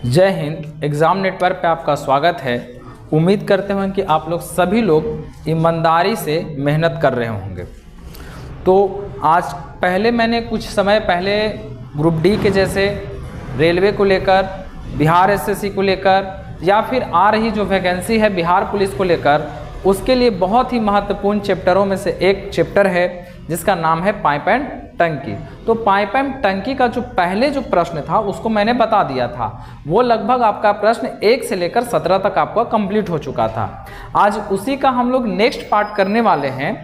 जय Hind. Exam network पे आपका स्वागत है। उम्मीद करते हैं कि आप लोग सभी लोग ईमानदारी से मेहनत कर रहे होंगे। तो आज पहले मैंने कुछ समय पहले ग्रुप डी के जैसे रेलवे को लेकर, बिहार एसएससी को लेकर या फिर आ रही जो वैकेंसी है बिहार पुलिस को लेकर, उसके लिए बहुत ही महत्वपूर्ण चैप्टरों में से एक चैप्टर है जिसका नाम है पाइप एंड टंकी। तो पाइप एंड टंकी का जो पहले जो प्रश्न था उसको मैंने बता दिया था। वो लगभग आपका प्रश्न 1 से लेकर 17 तक आपका कंप्लीट हो चुका था। आज उसी का हम लोग नेक्स्ट पार्ट करने वाले हैं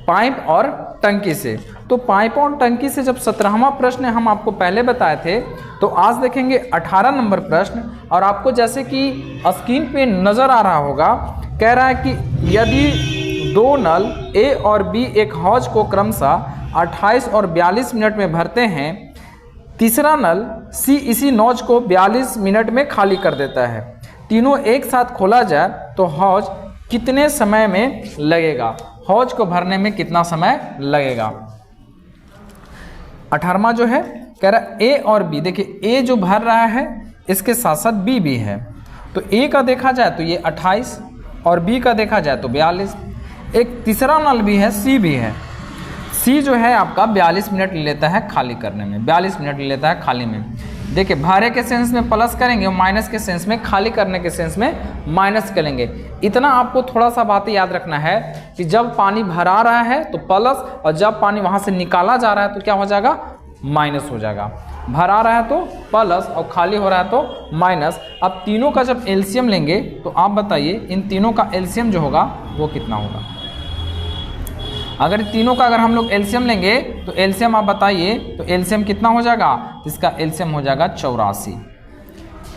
पाइप और टंकी से। तो पाइप और टंकी से जब 17वां प्रश्न हम आपको पहले बताए थे, तो आज देखेंगे 18 नंबर प्रश्न। और आपको जैसे कि स्क्रीन पे नज़र आ रहा होगा, कह रहा है कि यदि दो नल ए और बी एक हौज को क्रमशः 28 और 42 मिनट में भरते हैं, तीसरा नल सी इसी नौज को 42 मिनट में खाली कर देता है, तीनों एक साथ खोला जाए तो हौज कितने समय में लगेगा? हौज को भरने में कितना समय लगेगा? 18वां जो है कह रहा है ए और बी। देखिए ए जो भर रहा है इसके साथ साथ बी भी है, तो ए का देखा जाए तो ये 28 और बी का देखा जाए तो 42। एक तीसरा नल भी है, सी भी है। सी जो है आपका 42 मिनट ले लेता है खाली करने में, 42 मिनट ले लेता है खाली में। देखिए भरे के सेंस में प्लस करेंगे और माइनस के सेंस में, खाली करने के सेंस में माइनस करेंगे। इतना आपको थोड़ा सा बातें याद रखना है कि जब पानी भरा रहा है तो प्लस, और जब पानी वहाँ से निकाला जा रहा है तो क्या हो जाएगा? माइनस हो जाएगा। भरा रहा है तो प्लस और खाली हो रहा है तो माइनस। अब तीनों का जब एलसीएम लेंगे तो आप बताइए इन तीनों का एलसीएम जो होगा वो कितना होगा? अगर तीनों का हम लोग एलसीएम लेंगे तो एलसीएम आप बताइए, तो एलसीएम कितना हो जाएगा? इसका एलसीएम हो जाएगा 84।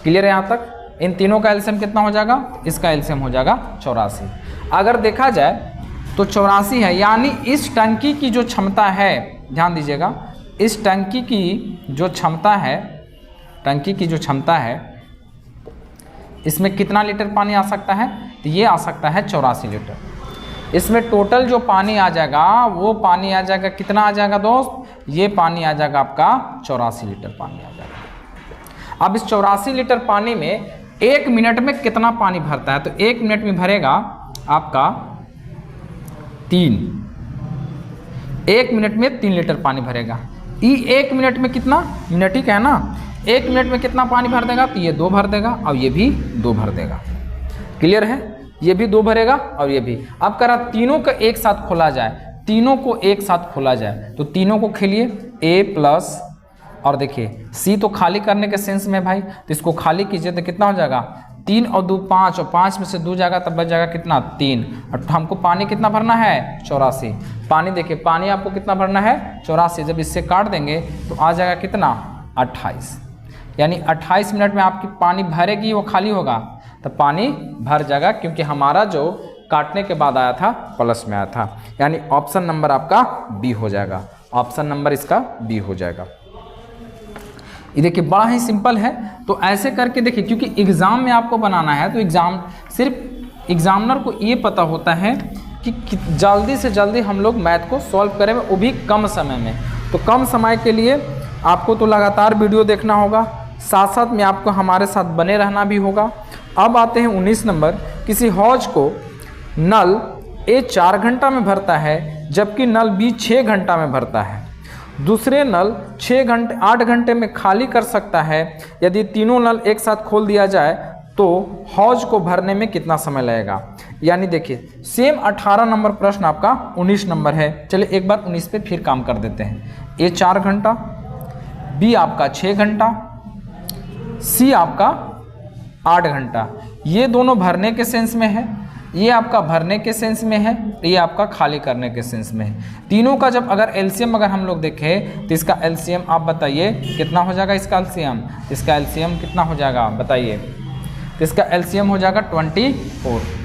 क्लियर है यहाँ तक? इन तीनों का एलसीएम कितना हो जाएगा? इसका एलसीएम हो जाएगा 84। अगर देखा जाए तो 84 है, यानी इस टंकी की जो क्षमता है, ध्यान दीजिएगा, इस टंकी की जो क्षमता है, टंकी की जो क्षमता है, इसमें कितना लीटर पानी आ सकता है? तो ये आ सकता है 84 लीटर। इसमें टोटल जो पानी आ जाएगा वो पानी आ जाएगा, कितना आ जाएगा दोस्त? ये पानी आ जाएगा आपका 84 लीटर पानी आ जाएगा। अब इस 84 लीटर पानी में 1 मिनट में कितना पानी भरता है? तो 1 मिनट में भरेगा आपका 3। 1 मिनट में 3 लीटर पानी भरेगा। ये 1 मिनट में कितना? मिनट ही है ना। 1 मिनट में कितना पानी भर देगा? तो ये 2 भर देगा और ये भी 2 भर देगा। क्लियर है? ये भी 2 भरेगा और ये भी। अब करा तीनों का एक साथ खोला जाए, तीनों को एक साथ खोला जाए तो तीनों को खेलिए ए प्लस, और देखिए सी तो खाली करने के सेंस में भाई, तो इसको खाली कीजिए तो कितना हो जाएगा? 3 और 2 5, और 5 में से 2 जाएगा तब बच जाएगा कितना? 3। और हमको पानी कितना भरना है? 84। पानी देखिए, पानी आपको कितना भरना है? 84। जब इससे काट देंगे तो आ जाएगा कितना? 28। यानी 28 मिनट में आपकी पानी भरेगी, वो खाली होगा तो पानी भर जाएगा, क्योंकि हमारा जो काटने के बाद आया था प्लस में आया था। यानी ऑप्शन नंबर आपका बी हो जाएगा। ऑप्शन नंबर इसका बी हो जाएगा। ये देखिए बड़ा ही सिंपल है। तो ऐसे करके देखिए, क्योंकि एग्ज़ाम में आपको बनाना है तो एग्ज़ाम सिर्फ एग्जामिनर को ये पता होता है कि जल्दी से जल्दी हम लोग मैथ को सॉल्व करें, वो भी कम समय में। तो कम समय के लिए आपको तो लगातार वीडियो देखना होगा, साथ साथ में आपको हमारे साथ बने रहना भी होगा। अब आते हैं 19 नंबर। किसी हौज को नल ए 4 घंटा में भरता है जबकि नल बी 6 घंटा में भरता है। दूसरे नल 8 घंटे में खाली कर सकता है। यदि तीनों नल एक साथ खोल दिया जाए तो हौज को भरने में कितना समय लगेगा? यानी देखिए सेम 18 नंबर प्रश्न आपका 19 नंबर है। चलिए एक बार 19 पे फिर काम कर देते हैं। ए 4 घंटा, बी आपका 6 घंटा, सी आपका 8 घंटा। ये दोनों भरने के सेंस में है, ये आपका भरने के सेंस में है, ये आपका खाली करने के सेंस में है। तीनों का जब अगर एलसीएम अगर हम लोग देखें तो इसका एलसीएम आप बताइए कितना हो जाएगा? इसका एलसीएम, इसका एलसीएम कितना हो जाएगा बताइए? तो इसका एलसीएम हो जाएगा 24।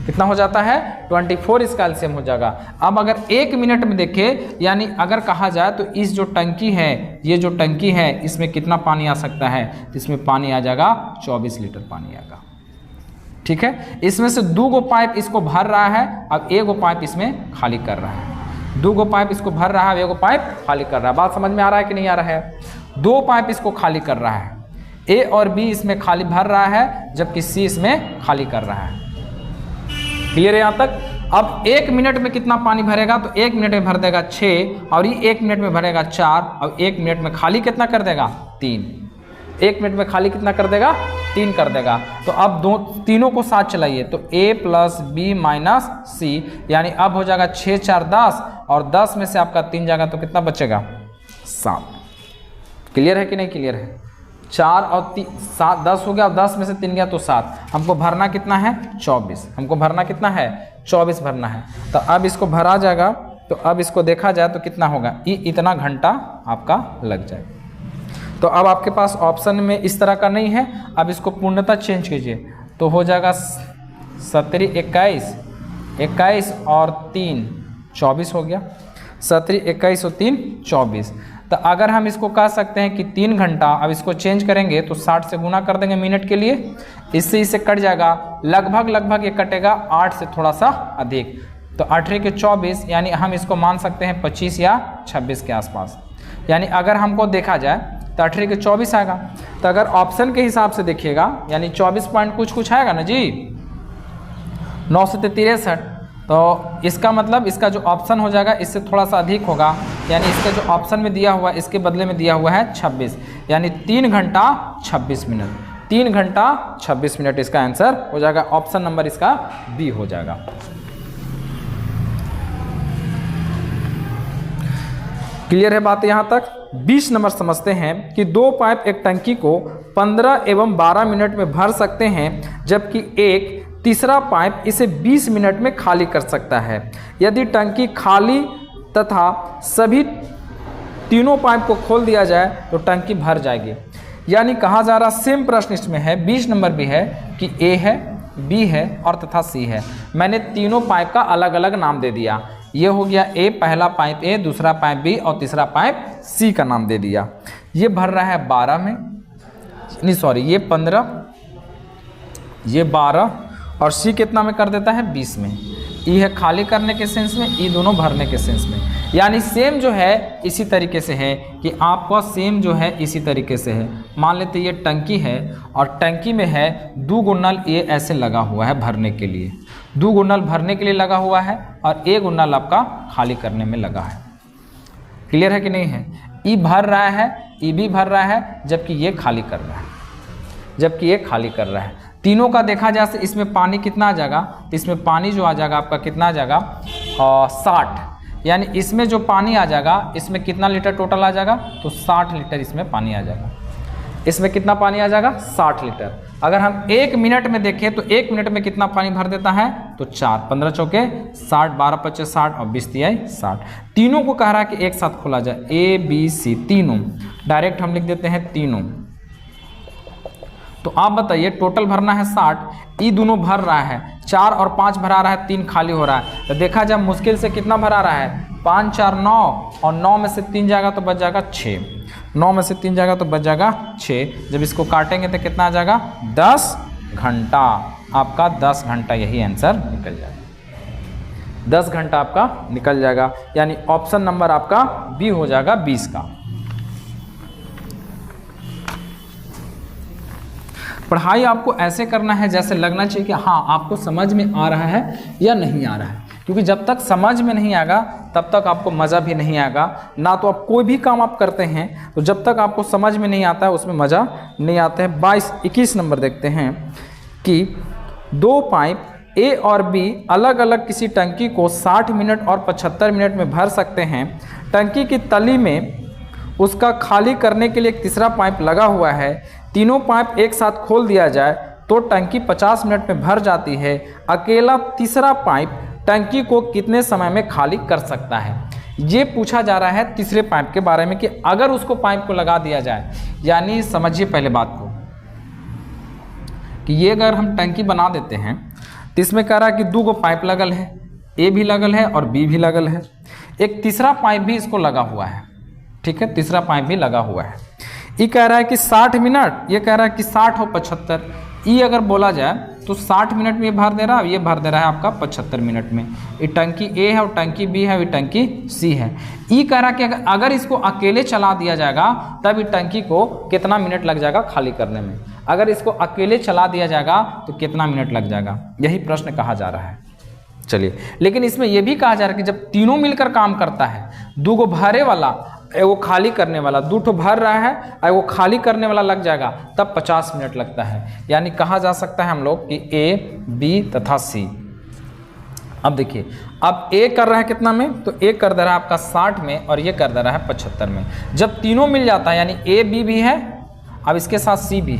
कितना हो जाता है? 24 इसका एलसीएम हो जाएगा। अब अगर 1 मिनट में देखें, यानी अगर कहा जाए तो इस जो टंकी है, ये जो टंकी है, इसमें कितना पानी आ सकता है? तो इसमें पानी आ जाएगा 24 लीटर पानी आएगा। ठीक है, इसमें से 2 गो पाइप इसको भर रहा है, अब 1 गो पाइप इसमें खाली कर रहा है। 2 गो पाइप इसको भर रहा है, 1 गो पाइप खाली कर रहा है। बात समझ में आ रहा है कि नहीं आ रहा है? 2 पाइप इसको खाली कर रहा है, ए और बी इसमें खाली भर रहा है जबकि सी इसमें खाली कर रहा है। क्लियर है यहाँ तक? अब 1 मिनट में कितना पानी भरेगा, तो 1 मिनट में भर देगा 6 और ये 1 मिनट में भरेगा 4 और 1 मिनट में खाली कितना कर देगा 3। 1 मिनट में खाली कितना कर देगा 3 कर देगा। तो अब तीनों को साथ चलाइए तो a प्लस बी माइनस सी, यानी अब हो जाएगा 6 4 10 और 10 में से आपका 3 जाएगा तो कितना बचेगा 7। क्लियर है कि नहीं क्लियर है? 4 और 7 10 हो गया, 10 में से 3 गया तो 7। हमको भरना कितना है 24, हमको भरना कितना है 24 भरना है। तो अब इसको भरा जाएगा, तो अब इसको देखा जाए तो कितना होगा, इतना घंटा आपका लग जाएगा। तो अब आपके पास ऑप्शन में इस तरह का नहीं है, अब इसको पूर्णतः चेंज कीजिए तो हो जाएगा 17 21 और 3 24 हो गया। 17 21 और 3 24। तो अगर हम इसको कह सकते हैं कि 3 घंटा, अब इसको चेंज करेंगे तो 60 से गुना कर देंगे मिनट के लिए, इससे कट जाएगा, लगभग ये कटेगा 8 से थोड़ा सा अधिक, तो 8 के 24, यानी हम इसको मान सकते हैं 25 या 26 के आसपास। यानी अगर हमको देखा जाए तो 8 के 24 आएगा। तो अगर ऑप्शन के हिसाब से देखिएगा यानी 24 पॉइंट कुछ आएगा ना जी, 9 से 63, तो इसका मतलब इसका जो ऑप्शन हो जाएगा इससे थोड़ा सा अधिक होगा, यानी इसका जो ऑप्शन में दिया हुआ है इसके बदले में दिया हुआ है 26, यानी 3 घंटा 26 मिनट। 3 घंटा 26 मिनट इसका आंसर हो जाएगा, ऑप्शन नंबर इसका बी हो जाएगा। क्लियर है बात यहाँ तक? 20 नंबर समझते हैं कि 2 पाइप एक टंकी को 15 एवं 12 मिनट में भर सकते हैं, जबकि एक तीसरा पाइप इसे 20 मिनट में खाली कर सकता है। यदि टंकी खाली तथा सभी तीनों पाइप को खोल दिया जाए तो टंकी भर जाएगी। यानी कहा जा रहा, सेम प्रश्न इसमें है, 20 नंबर भी है कि ए है, बी है और तथा सी है। मैंने तीनों पाइप का अलग अलग नाम दे दिया। ये हो गया ए, पहला पाइप ए, दूसरा पाइप बी और तीसरा पाइप सी का नाम दे दिया। ये भर रहा है 12 में, नहीं सॉरी, ये 15, ये 12 और सी कितना में कर देता है 20 में। ई है खाली करने के सेंस में, ई दोनों भरने के सेंस में। यानी सेम जो है इसी तरीके से है कि आपका सेम जो है इसी तरीके से है। मान लेते ये टंकी है और टंकी में है 2 गुन्नल ये ऐसे लगा हुआ है भरने के लिए, 2 गुन्नल भरने के लिए लगा हुआ है और 1 गुन्नल आपका खाली करने में लगा है। क्लियर है कि नहीं है? ई भर रहा है, ई भी भर रहा है, जबकि ये खाली कर रहा है, जबकि ये खाली कर रहा है। तीनों का देखा जाए तो इसमें पानी कितना आ जाएगा, तो इसमें पानी जो आ जाएगा आपका कितना आ जाएगा 60, यानी इसमें जो पानी आ जाएगा इसमें कितना लीटर टोटल आ जाएगा, तो 60 लीटर इसमें पानी आ जाएगा। इसमें कितना पानी आ जाएगा 60 लीटर। अगर हम 1 मिनट में देखें तो 1 मिनट में कितना पानी भर देता है, तो 4, 15 चौके 60, 12 पच्चे 60 और 20 तिहाई 60। तीनों को कह रहा है कि एक साथ खोला जाए, ए बी सी तीनों, डायरेक्ट हम लिख देते हैं तीनों। तो आप बताइए टोटल भरना है 60, ई दोनों भर रहा है, 4 और 5 भरा रहा है, 3 खाली हो रहा है। तो देखा जाए मुश्किल से कितना भरा रहा है, 5 4 9 और 9 में से 3 जाएगा तो बच जाएगा 6, 9 में से 3 जाएगा तो बच जाएगा 6। जब इसको काटेंगे तो कितना आ जाएगा 10 घंटा। आपका 10 घंटा यही आंसर निकल जाएगा, 10 घंटा आपका निकल जाएगा। यानी ऑप्शन नंबर आपका बी हो जाएगा 20 का। पढ़ाई आपको ऐसे करना है जैसे लगना चाहिए कि हाँ आपको समझ में आ रहा है या नहीं आ रहा है, क्योंकि जब तक समझ में नहीं आएगा तब तक आपको मज़ा भी नहीं आएगा। ना तो आप कोई भी काम आप करते हैं तो जब तक आपको समझ में नहीं आता है उसमें मज़ा नहीं आता है। 21 नंबर देखते हैं कि 2 पाइप ए और बी अलग अलग किसी टंकी को 60 मिनट और 75 मिनट में भर सकते हैं। टंकी की तली में उसका खाली करने के लिए एक तीसरा पाइप लगा हुआ है। तीनों पाइप एक साथ खोल दिया जाए तो टंकी 50 मिनट में भर जाती है। अकेला तीसरा पाइप टंकी को कितने समय में खाली कर सकता है। ये पूछा जा रहा है तीसरे पाइप के बारे में कि अगर उसको पाइप को लगा दिया जाए, यानी समझिए पहले बात को कि ये अगर हम टंकी बना देते हैं तो इसमें कह रहा है कि 2 गो पाइप लगल है, ए भी लगल है और बी भी लगल है, एक तीसरा पाइप भी इसको लगा हुआ है, ठीक है, तीसरा पाइप भी लगा हुआ है। ये कह रहा है कि 60 मिनट, ये कह रहा है कि 60 और 75। ये अगर बोला जाए तो 60 मिनट में ये भर दे रहा है, ये भर दे रहा है आपका 75 मिनट में। ये टंकी ए है और टंकी बी है, ये टंकी सी है। ई कह रहा कि अगर इसको अकेले चला दिया जाएगा तब ये टंकी को कितना मिनट लग जाएगा खाली करने में, अगर इसको अकेले चला दिया जाएगा तो कितना मिनट लग जाएगा, यही प्रश्न कहा जा रहा है। चलिए, लेकिन इसमें यह भी कहा जा रहा है कि जब तीनों मिलकर काम करता है, दो गो भरे वाला वो खाली करने वाला, दो ठो भर रहा है और वो खाली करने वाला लग जाएगा, तब 50 मिनट लगता है। यानी कहा जा सकता है हम लोग कि ए, बी तथा सी। अब देखिए, अब ए कर रहा है कितना में, तो ए कर दे रहा है आपका 60 में और ये कर दे रहा है 75 में। जब तीनों मिल जाता है यानी ए बी भी है, अब इसके साथ सी भी,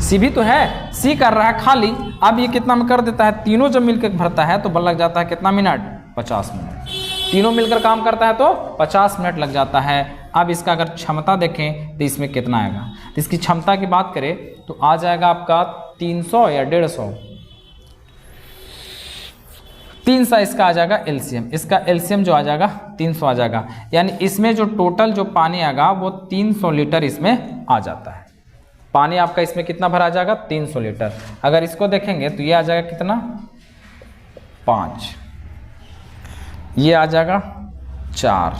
सी भी तो है, सी कर रहा है खाली, अब ये कितना में कर देता है, तीनों जब मिलकर भरता है तो लग जाता है कितना मिनट, 50 मिनट। तीनों मिलकर काम करता है तो 50 मिनट लग जाता है। अब इसका अगर क्षमता देखें तो इसमें कितना आएगा, तो इसकी क्षमता की बात करें तो आ जाएगा आपका 300 या 150, 300 इसका आ जाएगा एलसीएम, इसका एलसीएम जो आ जाएगा 300 आ जाएगा। यानी इसमें जो टोटल जो पानी आएगा वो 300 लीटर इसमें आ जाता है। पानी आपका इसमें कितना भरा जाएगा, 300 लीटर। अगर इसको देखेंगे तो ये आ जाएगा कितना, 5, ये आ जाएगा 4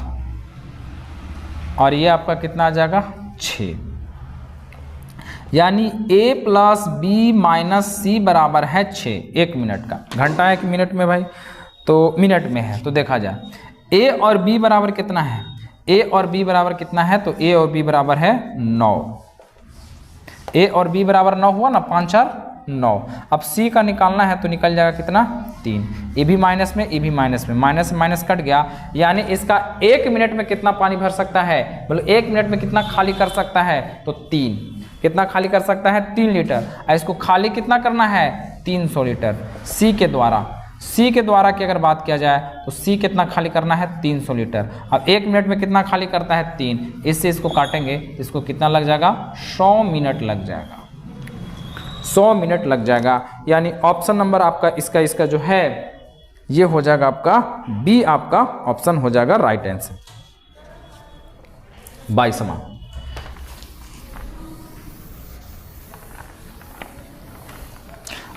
और ये आपका कितना आ जाएगा 6। यानी a प्लस बी माइनस सी बराबर है 6। 1 मिनट का, घंटा 1 मिनट में भाई, तो मिनट में है तो देखा जाए a और b बराबर कितना है, a और b बराबर कितना है, तो a और b बराबर है 9। a और b बराबर 9 हुआ ना, 5 4 9। अब c का निकालना है तो निकल जाएगा कितना, 3। ये भी माइनस में, ये भी माइनस में, माइनस माइनस कट गया। यानी इसका 1 मिनट में कितना पानी भर सकता है, मतलब 1 मिनट में कितना खाली कर सकता है, तो 3। कितना खाली कर सकता है, 3 लीटर। और इसको खाली कितना करना है, 300 लीटर सी के द्वारा। सी के द्वारा की अगर बात किया जाए तो सी कितना खाली करना है, 300 लीटर। अब 1 मिनट में कितना खाली करता है, 3। इससे इसको काटेंगे, इसको कितना लग जाएगा, 100 मिनट लग जाएगा, 100 मिनट लग जाएगा। यानी ऑप्शन नंबर आपका इसका जो है ये हो जाएगा आपका बी, आपका ऑप्शन हो जाएगा राइट आंसर। 22वां,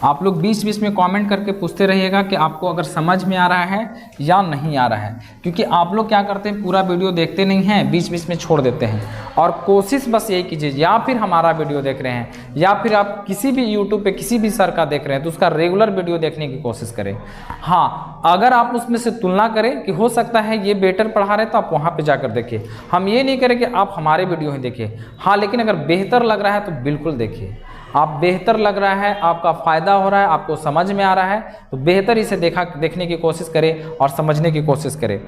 आप लोग बीच बीच में कमेंट करके पूछते रहिएगा कि आपको अगर समझ में आ रहा है या नहीं आ रहा है, क्योंकि आप लोग क्या करते हैं, पूरा वीडियो देखते नहीं हैं, बीच बीच में छोड़ देते हैं। और कोशिश बस यही कीजिए, या फिर हमारा वीडियो देख रहे हैं या फिर आप किसी भी यूट्यूब पे किसी भी सर का देख रहे हैं तो उसका रेगुलर वीडियो देखने की कोशिश करें। हाँ, अगर आप उसमें से तुलना करें कि हो सकता है ये बेटर पढ़ा रहे तो आप वहाँ पर जाकर देखिए। हम ये नहीं करें कि आप हमारे वीडियो ही देखिए, हाँ, लेकिन अगर बेहतर लग रहा है तो बिल्कुल देखिए। आप बेहतर लग रहा है, आपका फ़ायदा हो रहा है, आपको समझ में आ रहा है तो बेहतर इसे देखने की कोशिश करें और समझने की कोशिश करें।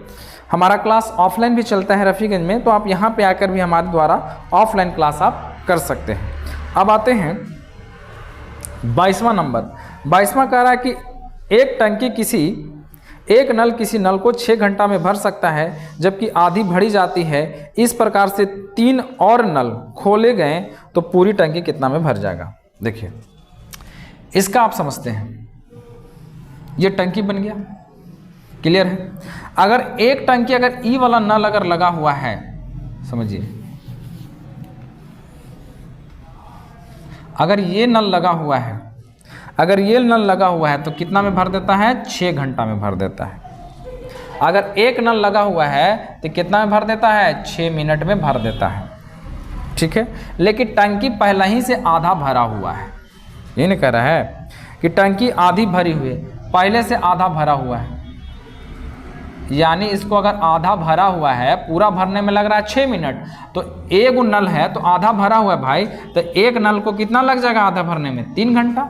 हमारा क्लास ऑफलाइन भी चलता है रफ़ीगंज में, तो आप यहाँ पे आकर भी हमारे द्वारा ऑफलाइन क्लास आप कर सकते हैं। अब आते हैं 22वां नंबर। 22वां कह रहा है कि एक टंकी एक नल किसी नल को 6 घंटा में भर सकता है, जबकि आधी भरी जाती है। इस प्रकार से 3 और नल खोले गए तो पूरी टंकी कितना में भर जाएगा। देखिए, इसका आप समझते हैं, ये टंकी बन गया, क्लियर है। अगर एक टंकी, अगर ई वाला नल अगर लगा हुआ है, समझिए, अगर ये नल लगा हुआ है, अगर ये नल लगा हुआ है तो कितना में भर देता है, 6 घंटा में भर देता है। अगर एक नल लगा हुआ है तो कितना में भर देता है, 6 मिनट में भर देता है, ठीक है। लेकिन टंकी पहले ही से आधा भरा हुआ है, ये नहीं कह रहा है कि टंकी आधी भरी हुई है, पहले से आधा भरा हुआ है। यानी इसको अगर आधा भरा हुआ है, पूरा भरने में लग रहा है 6 मिनट, तो एक नल है तो आधा भरा हुआ है भाई, तो एक नल को कितना लग जाएगा आधा भरने में, 3 घंटा।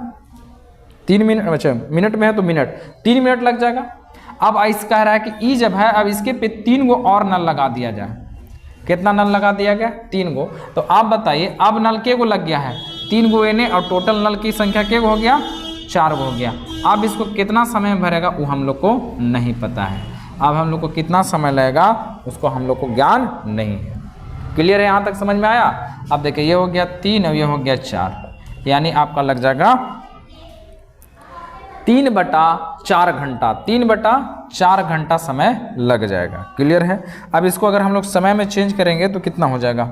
3 मिनट, अच्छा मिनट में है तो मिनट, 3 मिनट लग जाएगा। अब इस कह रहा है कि ई जब है, अब इसके पे 3 गो और नल लगा दिया जाए। कितना नल लगा दिया गया, 3 गो। तो आप बताइए अब नल के गो लग गया है, 3 गो एने, और टोटल नल की संख्या के गो हो गया, 4 गो हो गया। अब इसको कितना समय में भरेगा वो हम लोग को नहीं पता है। अब हम लोग को कितना समय लगेगा उसको हम लोग को ज्ञान नहीं है। क्लियर है, यहाँ तक समझ में आया। अब देखिए, ये हो गया 3 और ये हो गया 4, यानी आपका लग जाएगा 3/4 घंटा, 3/4 घंटा समय लग जाएगा। क्लियर है। अब इसको अगर हम लोग समय में चेंज करेंगे तो कितना हो जाएगा,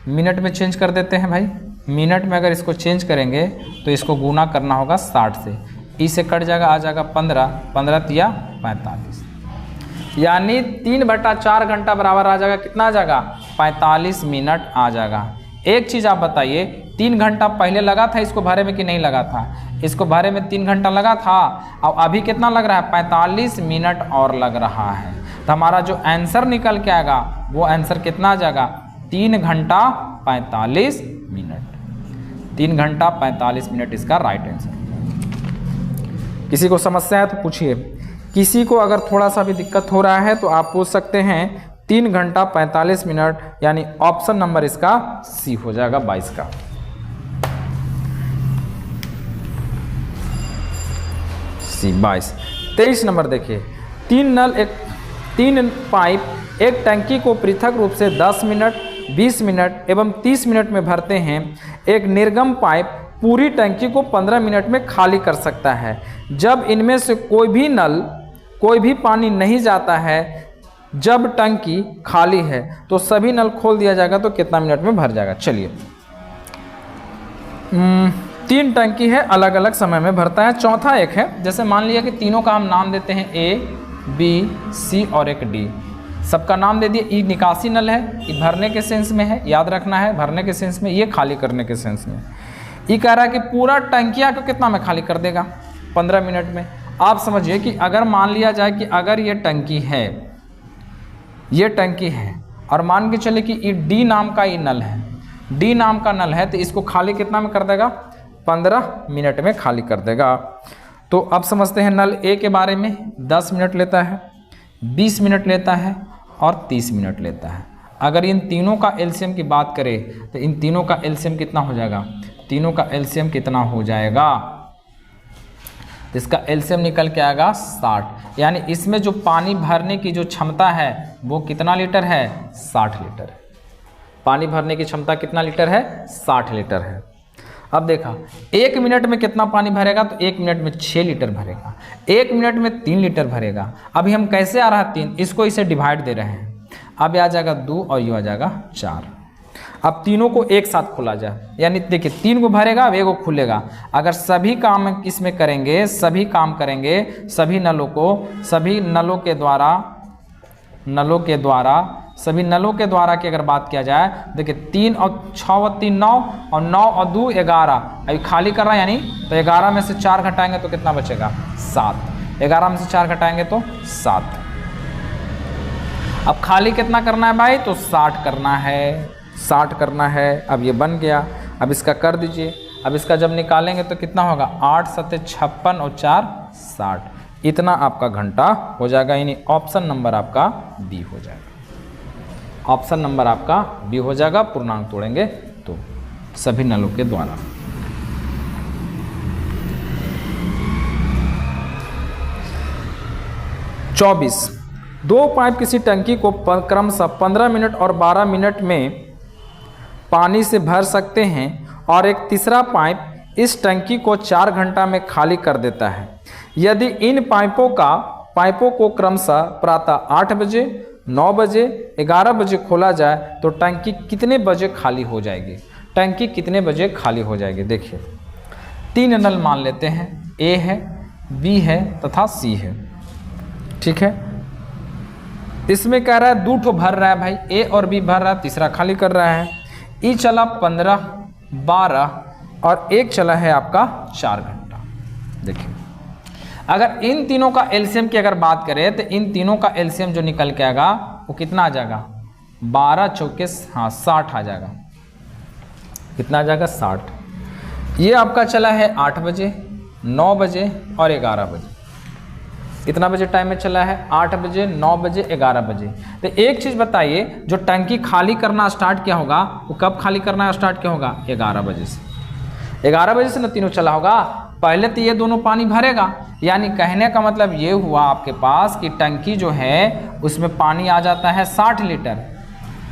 मिनट में चेंज कर देते हैं भाई, मिनट में अगर इसको चेंज करेंगे तो इसको गुना करना होगा 60 से, ई से कट जाएगा, आ जाएगा 15, 15 तिया 45, यानी 3/4 घंटा बराबर आ जाएगा, कितना आ जाएगा 45 मिनट आ जाएगा। एक चीज़ आप बताइए, 3 घंटा पहले लगा था इसको भरे में कि नहीं लगा था? इसको भरे में 3 घंटा लगा था, और अभी कितना लग रहा है 45 मिनट और लग रहा है। तो हमारा जो आंसर निकल के आएगा वो आंसर कितना आ जाएगा 3 घंटा 45 मिनट। 3 घंटा 45 मिनट इसका राइट आंसर। किसी को समस्या है तो पूछिए। किसी को अगर थोड़ा सा भी दिक्कत हो रहा है तो आप पूछ सकते हैं। 3 घंटा 45 मिनट, यानी ऑप्शन नंबर इसका सी हो जाएगा 22 का। सी 22। 23 नंबर देखिए, 3 पाइप एक टंकी को पृथक रूप से 10 मिनट, 20 मिनट एवं 30 मिनट में भरते हैं। एक निर्गम पाइप पूरी टंकी को 15 मिनट में खाली कर सकता है। जब इनमें से कोई भी पानी नहीं जाता है, जब टंकी खाली है तो सभी नल खोल दिया जाएगा तो कितना मिनट में भर जाएगा? चलिए, 3 टंकी है, अलग अलग समय में भरता है। चौथा एक है, जैसे मान लिया कि तीनों का हम नाम देते हैं ए, बी, सी और एक डी। सबका नाम दे दिए। ई निकासी नल है, ई भरने के सेंस में है, याद रखना है, भरने के सेंस में, ये खाली करने के सेंस में। ई कह रहा है कि पूरा टंकिया को कितना में खाली कर देगा? 15 मिनट में। आप समझिए कि अगर मान लिया जाए कि अगर ये टंकी है और मान के चले कि ये डी नाम का ये नल है, डी नाम का नल है, तो इसको खाली कितना में कर देगा? 15 मिनट में खाली कर देगा। तो अब समझते हैं नल ए के बारे में। 10 मिनट लेता है, 20 मिनट लेता है और 30 मिनट लेता है। अगर इन तीनों का एलसीएम की बात करें तो इन तीनों का एलसीएम कितना हो जाएगा? तीनों का एलसीएम कितना हो जाएगा? इसका एलसीएम निकल के आएगा 60, यानी इसमें जो पानी भरने की जो क्षमता है वो कितना लीटर है? 60 लीटर। पानी भरने की क्षमता कितना लीटर है? 60 लीटर है। अब देखा 1 मिनट में कितना पानी भरेगा? तो 1 मिनट में 6 लीटर भरेगा। 1 मिनट में 3 लीटर भरेगा। अभी हम कैसे आ रहा है 3, इसको इसे डिवाइड दे रहे हैं। अब आ जाएगा 2 और ये आ जाएगा 4। अब तीनों को एक साथ खोला जाए, यानी देखिए 3 को भरेगा, अब 1 को खुलेगा। अगर सभी काम इसमें करेंगे, सभी काम करेंगे, सभी नलों के द्वारा की अगर बात किया जाए, देखिए 3 और 6 और 3 9 और 9 और 2 11। अभी खाली कर रहा है, यानी तो 11 में से 4 घटाएंगे तो कितना बचेगा? 7। 11 में से 4 घटाएंगे तो 7। अब खाली कितना करना है भाई? तो 60 करना है, 60 करना है। अब ये बन गया। अब इसका कर दीजिए। अब इसका जब निकालेंगे तो कितना होगा? 8 7 56 और 4 60। इतना आपका घंटा हो जाएगा, यानी ऑप्शन नंबर आपका बी हो जाएगा। ऑप्शन नंबर आपका बी हो जाएगा, पूर्णांक तोड़ेंगे तो सभी नलों के द्वारा। चौबीस, 2 पाइप किसी टंकी को क्रमशः 15 मिनट और 12 मिनट में पानी से भर सकते हैं और एक तीसरा पाइप इस टंकी को 4 घंटा में खाली कर देता है। यदि इन पाइपों को क्रमशः प्रातः 8 बजे, 9 बजे, 11 बजे खोला जाए तो टंकी कितने बजे खाली हो जाएगी? टंकी कितने बजे खाली हो जाएगी? देखिए 3 नल मान लेते हैं, ए है, बी है तथा सी है, ठीक है। इसमें कह रहा है 2 ठो भर रहा है भाई, ए और बी भर रहा है, तीसरा खाली कर रहा है। ई चला 15, 12 और एक चला है आपका 4 घंटा। देखिए अगर इन तीनों का एलसीएम की अगर बात करें तो इन तीनों का एलसीएम जो निकल के आएगा वो कितना आ जाएगा? 12 चौके 60 आ जाएगा। कितना आ जाएगा? 60। ये आपका चला है 8 बजे, 9 बजे और 11 बजे। कितना बजे टाइम में चला है? 8 बजे, 9 बजे, 11 बजे। तो एक चीज़ बताइए, जो टंकी खाली करना स्टार्ट किया होगा वो कब खाली करना स्टार्ट किया होगा? 11 बजे से। 11 बजे से ना तीनों चला होगा। पहले तो ये दोनों पानी भरेगा, यानी कहने का मतलब ये हुआ आपके पास कि टंकी जो है उसमें पानी आ जाता है 60 लीटर।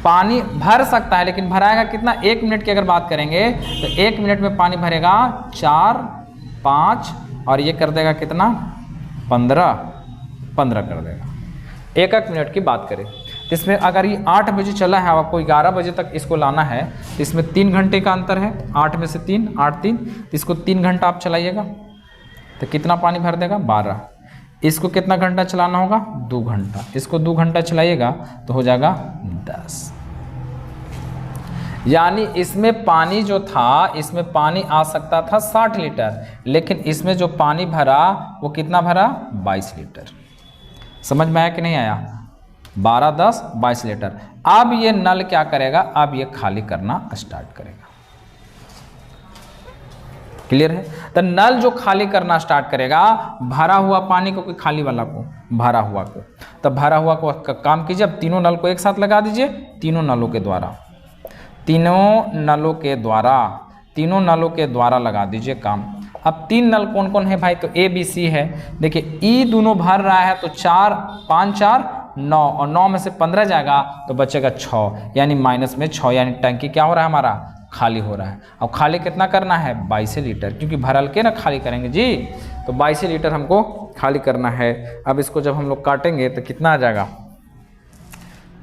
पानी भर सकता है, लेकिन भराएगा कितना? 1 मिनट की अगर बात करेंगे तो 1 मिनट में पानी भरेगा 4, 5 और ये कर देगा कितना? 15 कर देगा। 1 मिनट की बात करें तो इसमें अगर ये 8 बजे चला है, आपको 11 बजे तक इसको लाना है, तो इसमें 3 घंटे का अंतर है। 8 में से 3, 8 3, तो इसको 3 घंटा आप चलाइएगा तो कितना पानी भर देगा? 12। इसको कितना घंटा चलाना होगा? 2 घंटा। इसको 2 घंटा चलाइएगा तो हो जाएगा 10। यानी इसमें पानी जो था, इसमें पानी आ सकता था 60 लीटर, लेकिन इसमें जो पानी भरा वो कितना भरा? 22 लीटर। समझ में आया कि नहीं आया? 12 10 22 लीटर। अब ये नल क्या करेगा? अब ये खाली करना स्टार्ट करेगा। क्लियर है? तो नल जो खाली करना स्टार्ट करेगा, भरा हुआ पानी को, कोई खाली वाला को, भरा हुआ को, तब भरा हुआ को काम कीजिए। अब तीनों नल को एक साथ लगा दीजिए, तीनों नलों के द्वारा, तीनों नलों के द्वारा लगा दीजिए काम। अब 3 नल कौन कौन है भाई? तो ए बी सी है। देखिए ई दोनों भर रहा है तो 4 5 4 9, और 9 में से 15 जाएगा तो बचेगा 6, यानी माइनस में 6, यानी टंकी क्या हो रहा है? हमारा खाली हो रहा है। अब खाली कितना करना है? 22 लीटर, क्योंकि भरल के ना खाली करेंगे जी, तो 22 लीटर हमको खाली करना है। अब इसको जब हम लोग काटेंगे तो कितना आ जाएगा?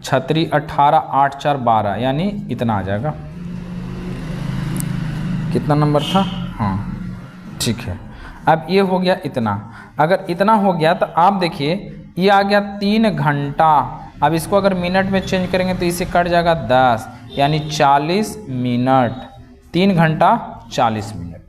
36 18 8 4 12, यानी इतना आ जाएगा। कितना नंबर था? हाँ ठीक है। अब ये हो गया इतना। अगर इतना हो गया तो आप देखिए ये आ गया 3 घंटा। अब इसको अगर मिनट में चेंज करेंगे तो इसे कट जाएगा 10, यानी 40 मिनट। 3 घंटा 40 मिनट।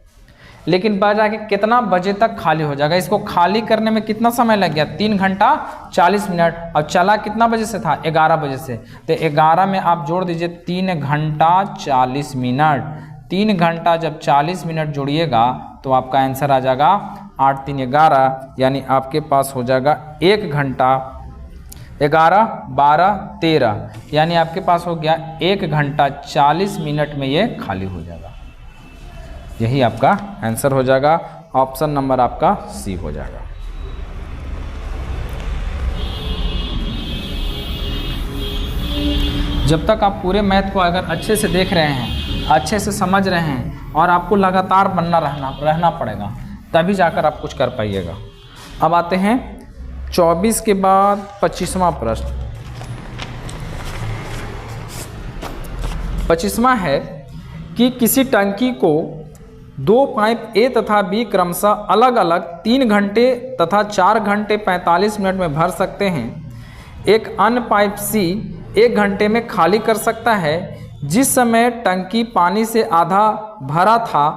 लेकिन बात आके कितना बजे तक खाली हो जाएगा? इसको खाली करने में कितना समय लग गया? 3 घंटा 40 मिनट। और चला कितना बजे से था? 11 बजे से। तो 11 में आप जोड़ दीजिए 3 घंटा 40 मिनट। 3 घंटा जब 40 मिनट जोड़िएगा तो आपका आंसर आ जाएगा 8 3 11, यानी आपके पास हो जाएगा 1 घंटा 11 12 13, यानी आपके पास हो गया 1 घंटा 40 मिनट में ये खाली हो जाएगा। यही आपका आंसर हो जाएगा। ऑप्शन नंबर आपका सी हो जाएगा। जब तक आप पूरे मैथ को अगर अच्छे से देख रहे हैं, अच्छे से समझ रहे हैं, और आपको लगातार रहना पड़ेगा, तभी जाकर आप कुछ कर पाइएगा। अब आते हैं 24 के बाद 25वां प्रश्न। 25वां है कि किसी टंकी को 2 पाइप ए तथा बी क्रमशः अलग अलग 3 घंटे तथा 4 घंटे 45 मिनट में भर सकते हैं। एक अन्य पाइप सी 1 घंटे में खाली कर सकता है। जिस समय टंकी पानी से आधा भरा था,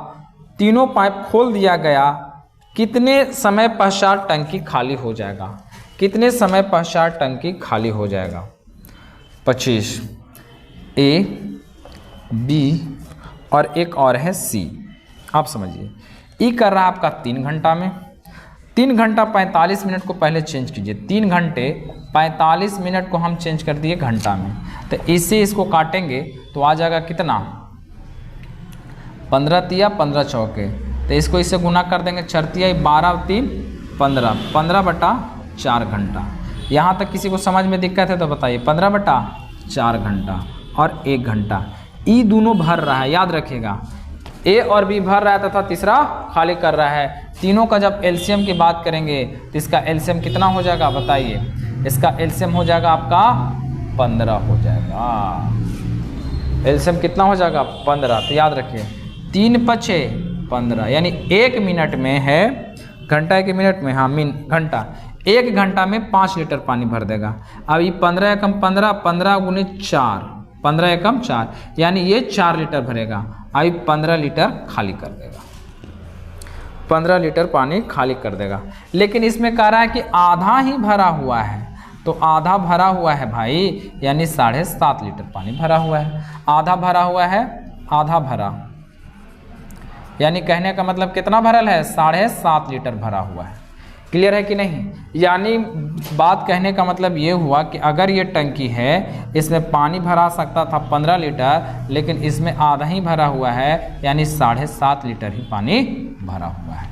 तीनों पाइप खोल दिया गया, कितने समय पश्चात टंकी खाली हो जाएगा? कितने समय पश्चात टंकी खाली हो जाएगा? 25 ए बी और एक और है सी। आप समझिए, ई कर रहा है आपका 3 घंटा में। 3 घंटा 45 मिनट को पहले चेंज कीजिए। 3 घंटे 45 मिनट को हम चेंज कर दिए घंटा में, तो इससे इसको काटेंगे तो आ जाएगा कितना? 15 तिया 15 चौके, तो इसको इससे गुना कर देंगे। 4 तिया 12 3 15, 15/4 घंटा। यहाँ तक किसी को समझ में दिक्कत है तो बताइए। 15/4 घंटा और 1 घंटा। ई दोनों भर रहा है, याद रखिएगा। ए और बी भर रहा है तथा तीसरा खाली कर रहा है। तीनों का जब एलसीएम की बात करेंगे तो इसका एलसीएम कितना हो जाएगा बताइए? इसका एलसीएम हो जाएगा आपका 15 हो जाएगा। एलसीएम कितना हो जाएगा? 15। तो याद रखिए 3 5 15, यानी 1 मिनट में है, घंटा 1 मिनट में, हाँ घंटा 1 घंटा में 5 लीटर पानी भर देगा। अब ये 15 एकम 15, 15 गुने 4, 15 एकम 4, यानी ये 4 लीटर भरेगा। अभी 15 लीटर खाली कर देगा। 15 लीटर पानी खाली कर देगा। लेकिन इसमें कह रहा है कि आधा ही भरा हुआ है, तो आधा भरा हुआ है भाई, यानी 7.5 लीटर पानी भरा हुआ है। आधा भरा हुआ है, आधा भरा, यानी कहने का मतलब कितना भरल है? 7.5 लीटर भरा हुआ है। क्लियर है कि नहीं? यानी बात कहने का मतलब ये हुआ कि अगर ये टंकी है, इसमें पानी भरा सकता था 15 लीटर, लेकिन इसमें आधा ही भरा हुआ है, यानी 7.5 लीटर ही पानी भरा हुआ है।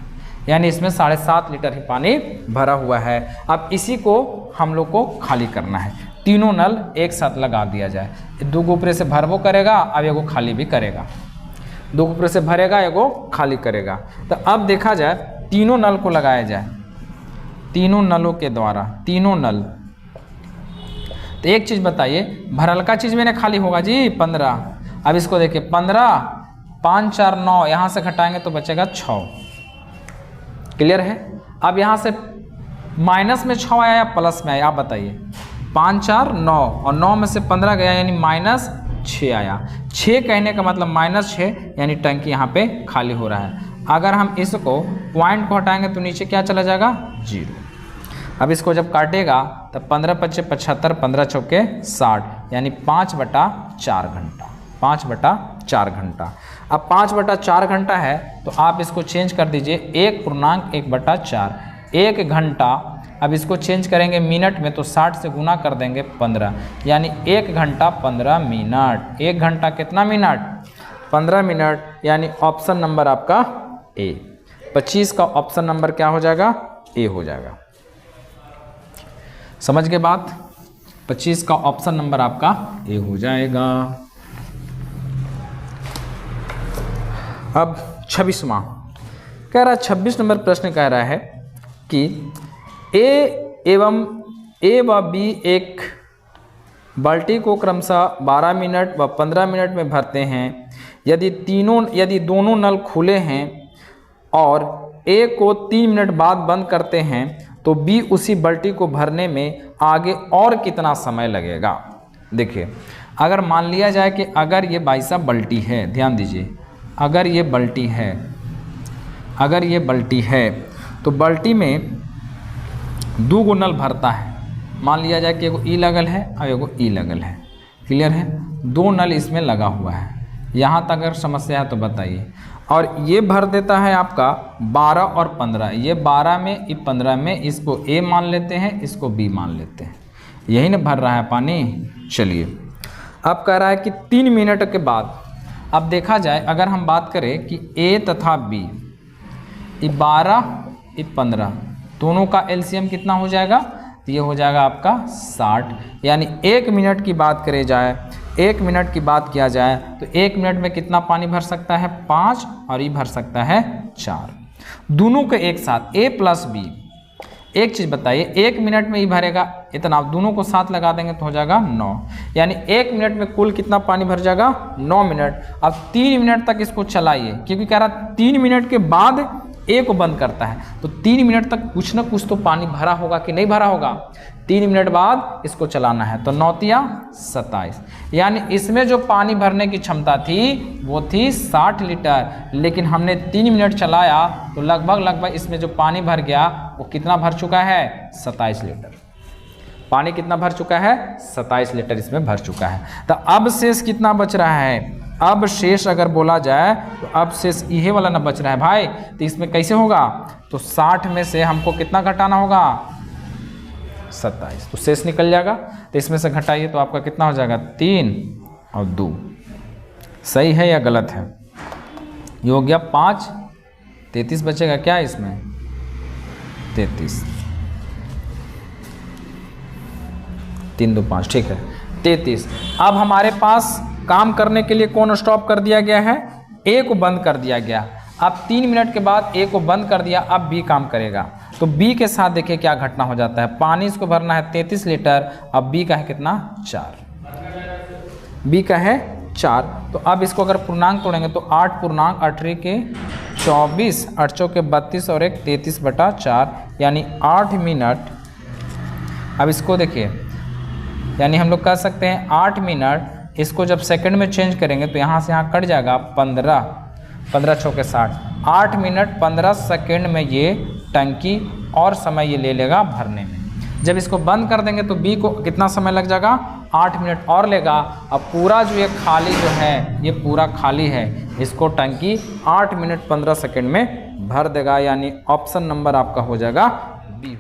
यानी इसमें 7.5 लीटर ही पानी भरा हुआ है। अब इसी को हम लोग को खाली करना है। तीनों नल एक साथ लगा दिया जाए। 2 ऊपर से भरबो करेगा, अब एगो खाली भी करेगा। 2 ऊपर से भरेगा, एगो खाली करेगा। तो अब देखा जाए, तीनों नल को लगाया जाए, तीनों नलों के द्वारा, तीनों नल। तो एक चीज़ बताइए, भरलका चीज़ में ना खाली होगा जी 15। अब इसको देखिए 15, 5 4 9, यहाँ से घटाएंगे तो बचेगा 6। क्लियर है। अब यहाँ से माइनस में 6 आया या प्लस में आया, आप बताइए। 5 4 9 और 9 में से 15 गया यानी -6 आया। 6 कहने का मतलब -6 यानी टंकी यहाँ पे खाली हो रहा है। अगर हम इसको पॉइंट को हटाएंगे तो नीचे क्या चला जाएगा, 0। अब इसको जब काटेगा तब 15 5 75, 15 चौके 60 यानी 5/4 घंटा। 5/4 घंटा। अब 5/4 घंटा है तो आप इसको चेंज कर दीजिए 1.1/4, 1 घंटा। अब इसको चेंज करेंगे मिनट में तो 60 से गुना कर देंगे 15 यानी 1 घंटा 15 मिनट। 1 घंटा कितना मिनट, 15 मिनट। यानी ऑप्शन नंबर आपका ए, 25 का ऑप्शन नंबर क्या हो जाएगा, ए हो जाएगा। समझ गए बात, 25 का ऑप्शन नंबर आपका ए हो जाएगा। अब 26वां कह रहा है, 26 नंबर प्रश्न कह रहा है कि ए व बी एक बाल्टी को क्रमशः 12 मिनट व 15 मिनट में भरते हैं। यदि दोनों नल खुले हैं और ए को 3 मिनट बाद बंद करते हैं तो बी उसी बाल्टी को भरने में आगे और कितना समय लगेगा। देखिए, अगर मान लिया जाए कि अगर ये भाई साहब बाल्टी है, ध्यान दीजिए, अगर ये बाल्टी है तो बाल्टी में 2 गो नल भरता है। मान लिया जाए कि एगो ई लगल है और एगो ई लगल है। क्लियर है, 2 नल इसमें लगा हुआ है। यहाँ तक अगर समस्या है तो बताइए। और ये भर देता है आपका 12 और 15, ये 12 में, ये 15 में, इसको ए मान लेते हैं, इसको बी मान लेते हैं। यही ना भर रहा है पानी। चलिए, अब कह रहा है कि 3 मिनट के बाद, अब देखा जाए अगर हम बात करें कि ए तथा बी, ये 12 ये 15, दोनों का एलसीएम कितना हो जाएगा, तो ये हो जाएगा आपका 60। यानी 1 मिनट की बात करे जाए, 1 मिनट की बात किया जाए तो 1 मिनट में कितना पानी भर सकता है, 5, और ये भर सकता है 4। दोनों के एक साथ ए प्लस बी। एक चीज़ बताइए, 1 मिनट में ही भरेगा इतना, दोनों को साथ लगा देंगे तो हो जाएगा 9। यानी 1 मिनट में कुल कितना पानी भर जाएगा, 9 मिनट। अब 3 मिनट तक इसको चलाइए, क्योंकि कह रहा 3 मिनट के बाद ए को बंद करता है तो 3 मिनट तक कुछ ना कुछ तो पानी भरा होगा कि नहीं भरा होगा। 3 मिनट बाद इसको चलाना है तो 9 तिया 27, यानी इसमें जो पानी भरने की क्षमता थी वो थी 60 लीटर, लेकिन हमने 3 मिनट चलाया तो लगभग इसमें जो पानी भर गया वो कितना भर चुका है, 27 लीटर। पानी कितना भर चुका है, 27 लीटर इसमें भर चुका है। तो अब शेष कितना बच रहा है, अब शेष अगर बोला जाए तो अब शेष ये वाला ना बच रहा है भाई। तो इसमें कैसे होगा, तो 60 में से हमको कितना घटाना होगा, 27, तो शेष निकल जाएगा। तो इसमें से घटाइए तो आपका कितना हो जाएगा, 3 और 2। सही है या गलत है, ये हो गया 5, 33 बचेगा क्या इसमें, 33, 3 2 5, ठीक है 33। अब हमारे पास काम करने के लिए कौन स्टॉप कर दिया गया है, ए को बंद कर दिया गया। अब 3 मिनट के बाद ए को बंद कर दिया, अब बी काम करेगा। तो बी के साथ देखिए क्या घटना हो जाता है, पानी इसको भरना है 33 लीटर, अब बी का है कितना, 4, बी का है 4। तो अब इसको अगर पूर्णांक तोड़ेंगे तो 8 पूर्णांक 8 के 24, 8 चौके 32 और 1 33/4 यानी 8 मिनट। अब इसको देखिए, यानी हम लोग कह सकते हैं 8 मिनट। इसको जब सेकंड में चेंज करेंगे तो यहाँ से यहाँ कट जाएगा 15, 15 चौके 60, 8 मिनट 15 सेकंड में ये टंकी और समय ये ले लेगा भरने में। जब इसको बंद कर देंगे तो बी को कितना समय लग जाएगा, 8 मिनट और लेगा। अब पूरा जो ये खाली जो है, ये पूरा खाली है, इसको टंकी 8 मिनट 15 सेकंड में भर देगा। यानी ऑप्शन नंबर आपका हो जाएगा बी।